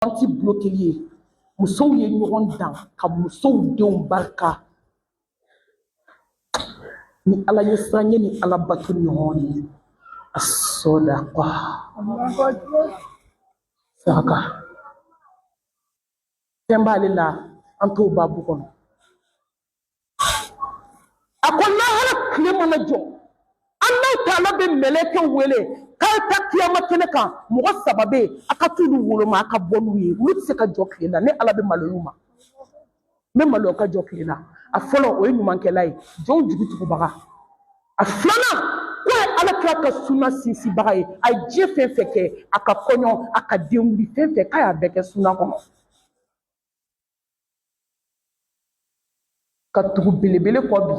anti bloquer musow ye ɲɔgɔn dan ka musow denw barika ni ala ye sanye ni ala bato ɲɔgɔn ye asoda kwa saka fɛn b'ale la an t'o babu kɔnɔ a ko lahara tile mana jɔ Allah taala bɛ mɛlɛkɛw wele k'a ta kiyama kɛnɛ kan mɔgɔ 3 bɛ yen a ka t'olu woloma a ka bɔ n'u ye olu tɛ se ka jɔ tile la ne ala bɛ maloya u ma n bɛ maloya ka jɔ tile la a fɔlɔ o ye ɲumankɛla ye jɔnw jigi tugubaga a filanan ko ye ala kira ka suna sinsinbaga ye a ye diɲɛ fɛn fɛn kɛ a ka kɔɲɔ a ka denwuli fɛn fɛn k'a y'a bɛɛ kɛ suna kɔnɔ ka tugu belebele kɔ bi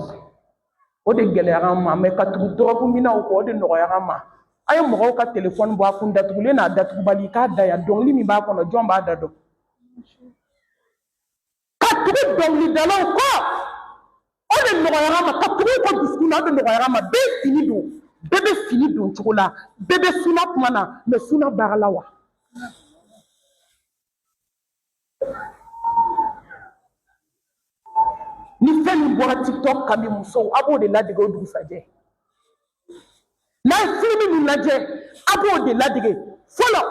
o de gɛlɛyara an ma mais ka tugu dɔgɔkunminaw kɔ o de nɔgɔyara an ma a ye mɔgɔw ka téléphone bɔ a kun datugulen n'a datugubali k'a da yan dɔnkili min b'a kɔnɔ jɔn b'a da dɔn ka tugu dɔnkilidalaw kɔ o de nɔgɔyara an ma ka tugu u ka dusukun na o de nɔgɔyara an ma bɛɛ fini don bɛɛ bɛ fini don cogo la bɛɛ bɛ suna kuma na mais suna baara la wa ni fɛn min bɔra TikTok kan bi musow a b'o de ladege o dugusajɛ n'a ye filimi min lajɛ a b'o de ladege fɔlɔ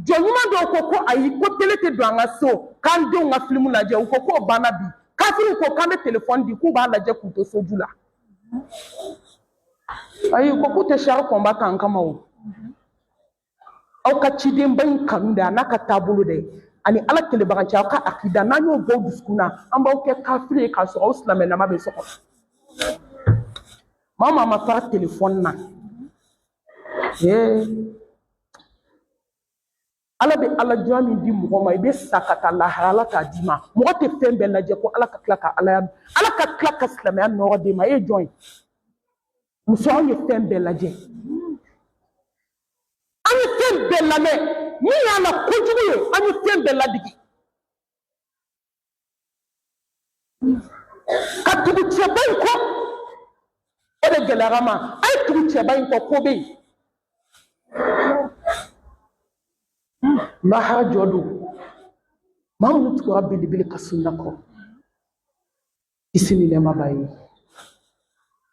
jɔnɲuman dɔw ko ko ayi ko télé tɛ don an ka so k'an denw ka filimu lajɛ u ko k'o banna bi kafiriw ko k'an bɛ téléphone di k'u b'a lajɛ k'u to soju la ayi ko k'u tɛ char combat k'an kama o aw ka cidenba in kanu de a n'a ka taabolo de ani ala kelebagancɛ aw ka akida n'an y'o bɔ dusukun na an b'aw kɛ kafiri ye k'a sɔrɔ aw silamɛlama bɛ so kɔnɔ maa ma fara téléphone na ala bɛ ala jɔn min di mɔgɔ ma i bɛ sa ka taa lahara ala t'a d'i ma mɔgɔ tɛ fɛn bɛɛ lajɛ ko ala ka tila ka ala ka tila ka silamɛya nɔgɔ d'e ma e ye jɔn ye muso anw ye fɛn bɛɛ lajɛ an ye fɛn bɛɛ lamɛn min y'a la kojugu ye an ye fɛn bɛɛ ladigi ka tugu cɛba in kɔ o de gɛlɛyara ma a ye tugu cɛba in kɔ ko bɛ yen lahara jɔ don maa minnu tugura belebele ka sunna kɔ kisi ni nɛɛma b'a ye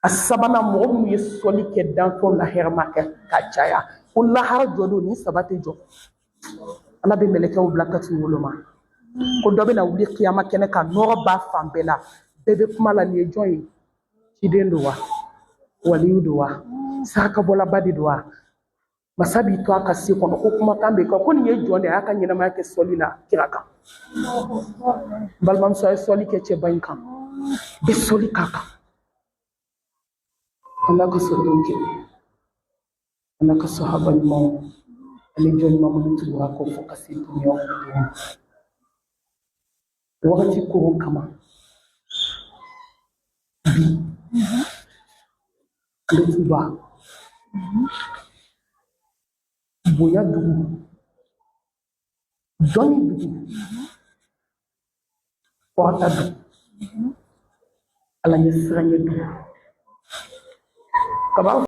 a sabanan mɔgɔ minnu ye sɔli kɛ danfɛnw la hɛrɛma kɛ ka caya ko lahara jɔ don ni 3 tɛ jɔ ala bɛ mɛlɛkɛw bila ka t'u woloma ko dɔ bɛna wuli kiyama kɛnɛ kan nɔrɔ b'a fan bɛɛ la bɛɛ bɛ kuma la nin ye jɔn ye ciden don wa waliyu don wa sarakabɔlaba de don wa masa b'i to a ka se kɔnɔ ko kumakan bɛ kɛ ko nin ye jɔn de a y'a ka ɲɛnamaya kɛ sɔli la kira kan balimamuso a ye sɔli kɛ cɛba in kan bɛ sɔli k'a kan ala ka sɔli kɛ ala ka sahaba ɲumanw ani jɔn ɲuman minnu tugura kɔ fɔ ka se duniyaw ma wagati koron kama bi ale tuba bonya dugu dɔnni dugu kɔrɔta dugu ala ɲɛ siranɲɛ dugu kaba